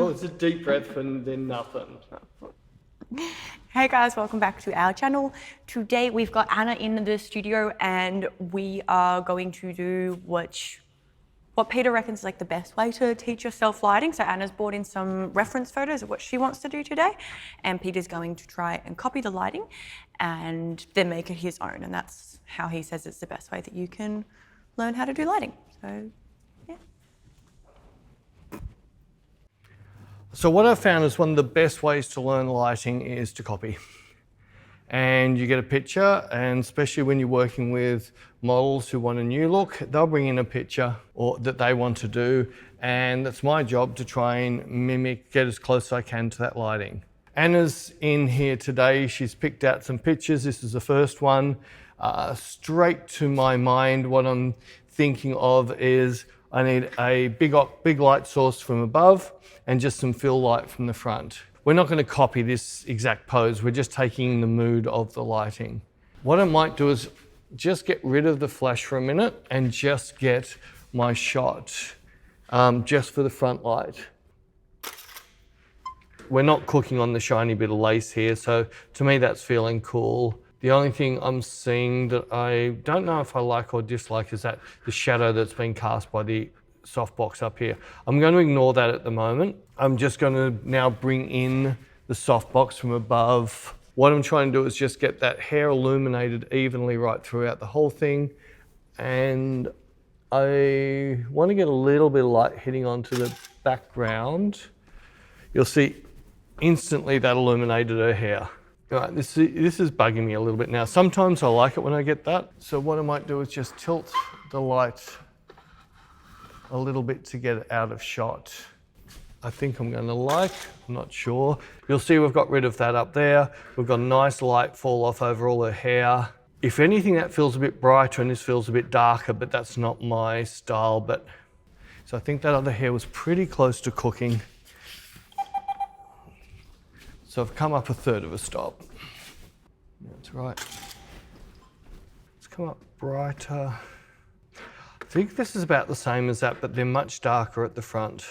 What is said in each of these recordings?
Well, it's a deep breath and then nothing. Hey guys, welcome back to our channel. Today we've got Anna in the studio and we are going to do what Peter reckons is like the best way to teach yourself lighting. So Anna's brought in some reference photos of what she wants to do today, and Peter's going to try and copy the lighting and then make it his own. And that's how he says it's the best way that you can learn how to do lighting. So yeah. So what I've found is one of the best ways to learn lighting is to copy. And you get a picture, and especially when you're working with models who want a new look, they'll bring in a picture that they want to do, and it's my job to try and mimic, get as close as I can to that lighting. Anna's in here today. She's picked out some pictures. This is the first one. Straight to my mind, what I'm thinking of is I need a big light source from above and just some fill light from the front. We're not going to copy this exact pose, we're just taking the mood of the lighting. What I might do is just get rid of the flash for a minute and just get my shot just for the front light. We're not cooking on the shiny bit of lace here, so to me that's feeling cool. The only thing I'm seeing that I don't know if I like or dislike is that the shadow that's been cast by the softbox up here. I'm going to ignore that at the moment. I'm just going to now bring in the softbox from above. What I'm trying to do is just get that hair illuminated evenly right throughout the whole thing. And I want to get a little bit of light hitting onto the background. You'll see instantly that illuminated her hair. All right, this is bugging me a little bit now. Sometimes I like it when I get that. So what I might do is just tilt the light a little bit to get it out of shot. I think I'm I'm not sure. You'll see we've got rid of that up there. We've got a nice light fall off over all her hair. If anything, that feels a bit brighter and this feels a bit darker, but that's not my style. So I think that other hair was pretty close to cooking. So I've come up a third of a stop. That's right. Let's come up brighter. I think this is about the same as that, but they're much darker at the front.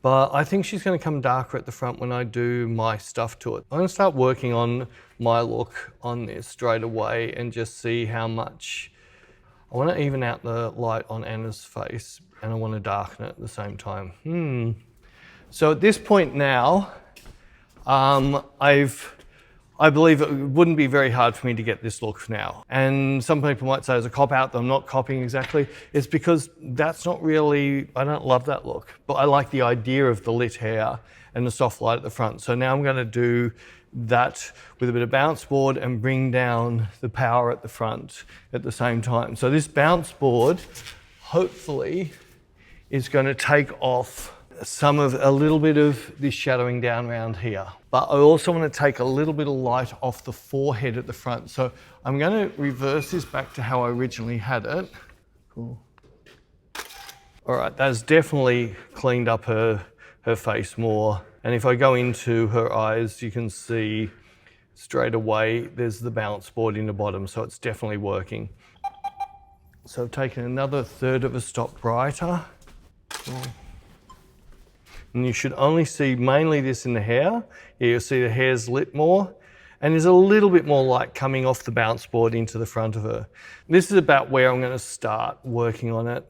But I think she's going to come darker at the front when I do my stuff to it. I'm going to start working on my look on this straight away and just see how much. I want to even out the light on Anna's face and I want to darken it at the same time. So at this point now, I believe it wouldn't be very hard for me to get this look now. And some people might say as a cop out that I'm not copying exactly. It's because that's not really, I don't love that look, but I like the idea of the lit hair and the soft light at the front. So now I'm going to do that with a bit of bounce board and bring down the power at the front at the same time. So this bounce board hopefully is going to take off a little bit of this shadowing down around here. But I also want to take a little bit of light off the forehead at the front. So I'm going to reverse this back to how I originally had it. Cool. All right, that's definitely cleaned up her face more. And if I go into her eyes, you can see straight away there's the bounce board in the bottom, so it's definitely working. So I've taken another third of a stop brighter. Cool. And you should only see mainly this in the hair. Yeah, you'll see the hair's lit more. And there's a little bit more light coming off the bounce board into the front of her. This is about where I'm going to start working on it.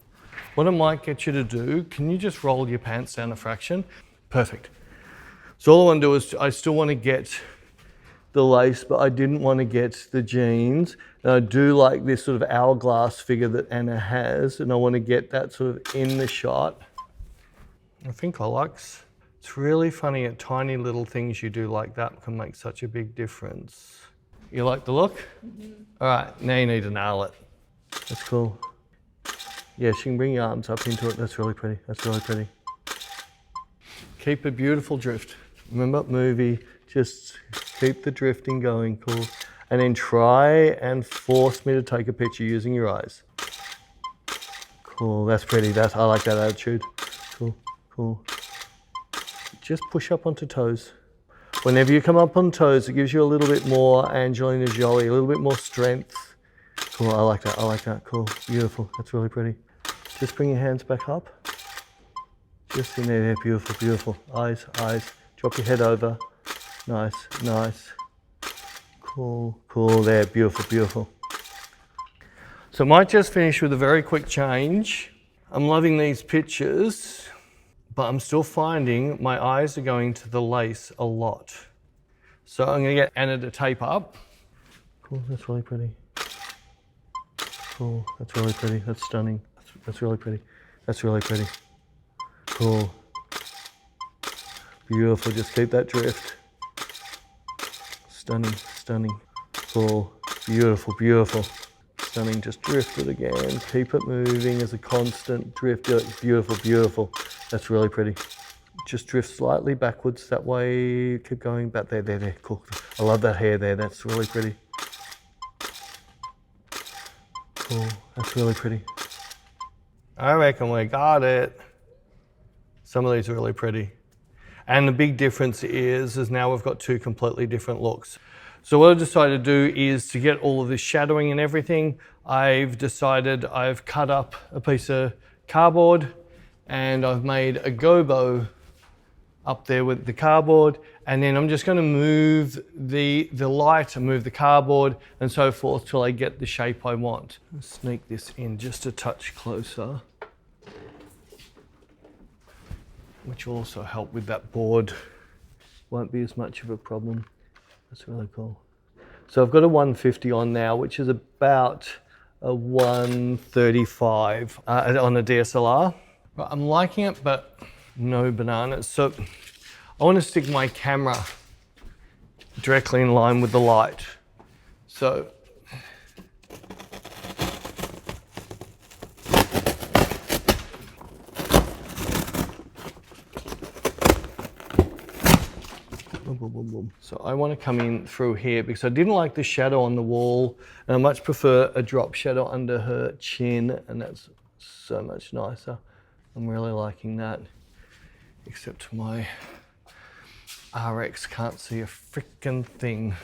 What I might get you to do, can you just roll your pants down a fraction? Perfect. So all I want to do is, I still want to get the lace, but I didn't want to get the jeans. And I do like this sort of hourglass figure that Anna has, and I want to get that sort of in the shot. I think I like it. It's really funny at tiny little things you do like that can make such a big difference. You like the look? Mm-hmm. All right, now you need to nail it. That's cool. Yeah, she can bring your arms up into it. That's really pretty. That's really pretty. Keep a beautiful drift. Remember, movie, just keep the drifting going, cool. And then try and force me to take a picture using your eyes. Cool, that's pretty. I like that attitude. Cool. Cool. Just push up onto toes. Whenever you come up on toes, it gives you a little bit more Angelina Jolie, a little bit more strength. Cool, I like that, cool, beautiful, that's really pretty. Just bring your hands back up. Just in there, beautiful, beautiful. Eyes, eyes. Drop your head over. Nice, nice. Cool, cool there, beautiful, beautiful. So I might just finish with a very quick change. I'm loving these pictures, but I'm still finding my eyes are going to the lace a lot. So I'm gonna get Anna to tape up. Cool, that's really pretty. Cool, that's really pretty, that's stunning. That's really pretty, that's really pretty. Cool. Beautiful, just keep that drift. Stunning, stunning. Cool, beautiful, beautiful. Stunning, just drift it again. Keep it moving as a constant drift. Beautiful, beautiful. That's really pretty. Just drift slightly backwards that way. Keep going back there, there, there. Cool. I love that hair there. That's really pretty. Cool, that's really pretty. I reckon we got it. Some of these are really pretty. And the big difference is now we've got two completely different looks. So what I decided to do is to get all of this shadowing and everything, I've decided I've cut up a piece of cardboard and I've made a gobo up there with the cardboard, and then I'm just going to move the light and move the cardboard and so forth till I get the shape I want. Sneak this in just a touch closer, which will also help with that board. Won't be as much of a problem. That's really cool. So I've got a 150 on now, which is about a 135 on a DSLR. But I'm liking it, but no bananas. So I want to stick my camera directly in line with the light. So So I want to come in through here because I didn't like the shadow on the wall, and I much prefer a drop shadow under her chin, and that's so much nicer. I'm really liking that, except my RX can't see a freaking thing.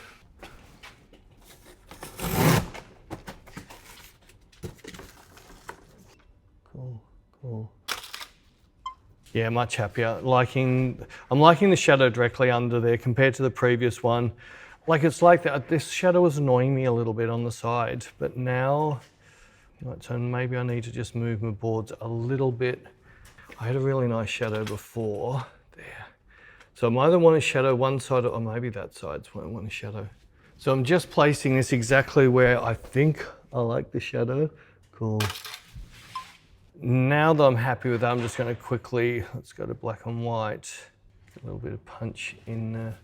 Cool, cool. Yeah, much happier. I'm liking the shadow directly under there compared to the previous one. Like it's like that. This shadow was annoying me a little bit on the side, but now, so maybe I need to just move my boards a little bit. I had a really nice shadow before there. So I either want to shadow one side or maybe that side's what I want to shadow. So I'm just placing this exactly where I think I like the shadow. Cool. Now that I'm happy with that, I'm just going to quickly, let's go to black and white, get a little bit of punch in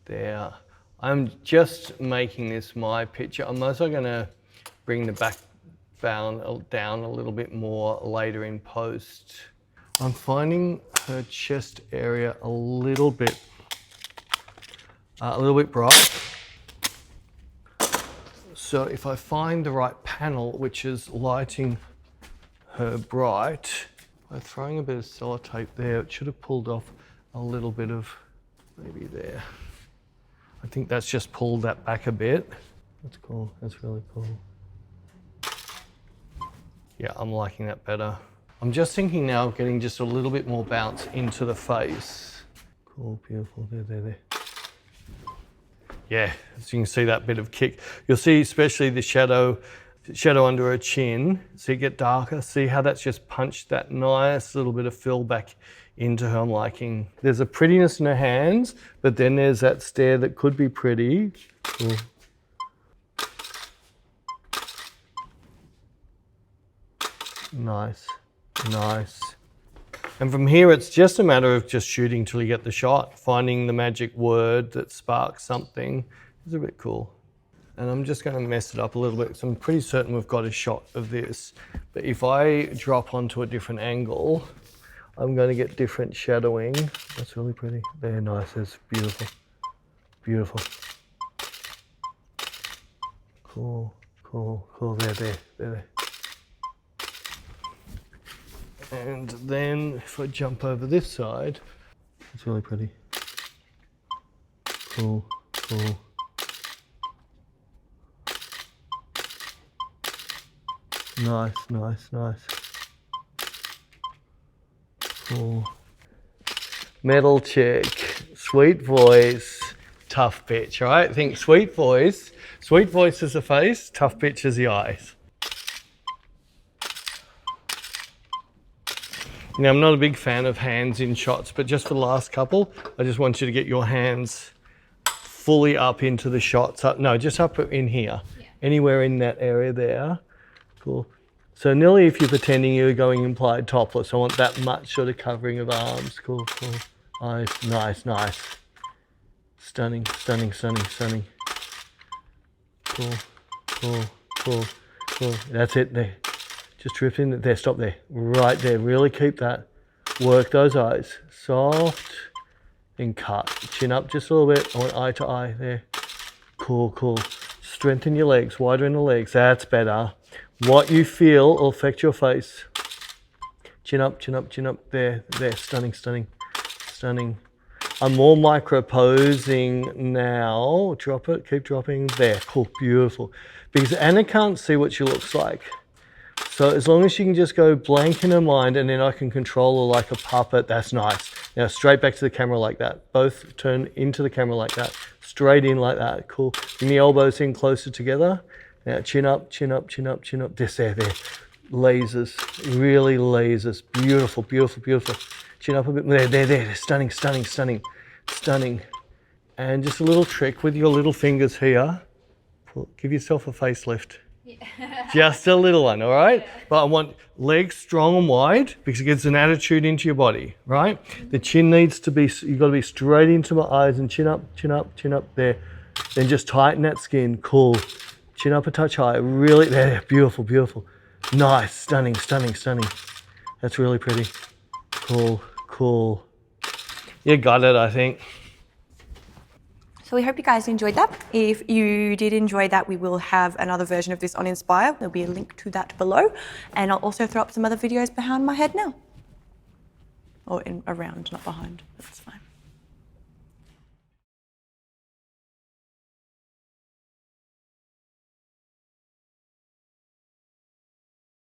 there. I'm just making this my picture. I'm also going to bring the background down a little bit more later in post. I'm finding her chest area a little bit bright. So if I find the right panel, which is lighting her bright, by throwing a bit of sellotape there, it should have pulled off a little bit of maybe there. I think that's just pulled that back a bit. That's cool, that's really cool. Yeah, I'm liking that better. I'm just thinking now of getting just a little bit more bounce into the face. Cool, beautiful, there. Yeah, as you can see that bit of kick. You'll see especially the shadow under her chin, see it get darker. See how that's just punched that nice little bit of fill back into her. I'm liking. There's a prettiness in her hands, but then there's that stare that could be pretty. Cool. Nice, nice. And from here, it's just a matter of just shooting till you get the shot, finding the magic word that sparks something. It's a bit cool. And I'm just going to mess it up a little bit, so I'm pretty certain we've got a shot of this. But if I drop onto a different angle, I'm going to get different shadowing. That's really pretty. There, nice. That's beautiful. Beautiful. Cool, cool, cool. There. And then if I jump over this side, it's really pretty. Cool, cool. Nice. Cool. metal chick, sweet voice, tough bitch, all right? Think sweet voice. Sweet voice is the face, tough bitch is the eyes. Now, I'm not a big fan of hands in shots, but just for the last couple, I just want you to get your hands fully up into the shots. No, just up in here. Yeah. Anywhere in that area there. Cool. So nearly if you're pretending you're going implied topless, I want that much sort of covering of arms. Cool, cool. Eyes, nice, nice. Stunning, stunning, stunning, stunning. Cool, cool, cool, cool. That's it there. Just drip in there, stop there, right there. Really keep that. Work those eyes. Soft and cut. Chin up just a little bit. I want eye to eye there. Cool, cool. Strengthen your legs, wider in the legs. That's better. What you feel will affect your face. Chin up, chin up, chin up. There, there. Stunning, stunning, stunning. I'm more micro posing now. Drop it, keep dropping. There, cool, beautiful. Because Anna can't see what she looks like. So as long as she can just go blank in her mind and then I can control her like a puppet, that's nice. Now straight back to the camera like that. Both turn into the camera like that. Straight in like that, cool. Bring the elbows in closer together. Now chin up, chin up, chin up, chin up. This, there, there. Lasers, really lasers. Beautiful, beautiful, beautiful. Chin up a bit, there, there, there. Stunning, stunning, stunning, stunning. And just a little trick with your little fingers here. Give yourself a facelift. Just a little one, all right? Yeah. But I want legs strong and wide because it gives an attitude into your body, right? The chin needs to be, you've got to be straight into my eyes and chin up, chin up, chin up there. Then just tighten that skin, cool. Chin up a touch high, really, there, beautiful, beautiful. Nice, stunning, stunning, stunning. That's really pretty. Cool, cool. You got it, I think. So we hope you guys enjoyed that. If you did enjoy that, we will have another version of this on Inspire. There'll be a link to that below. And I'll also throw up some other videos behind my head now. Or around, not behind, but that's fine.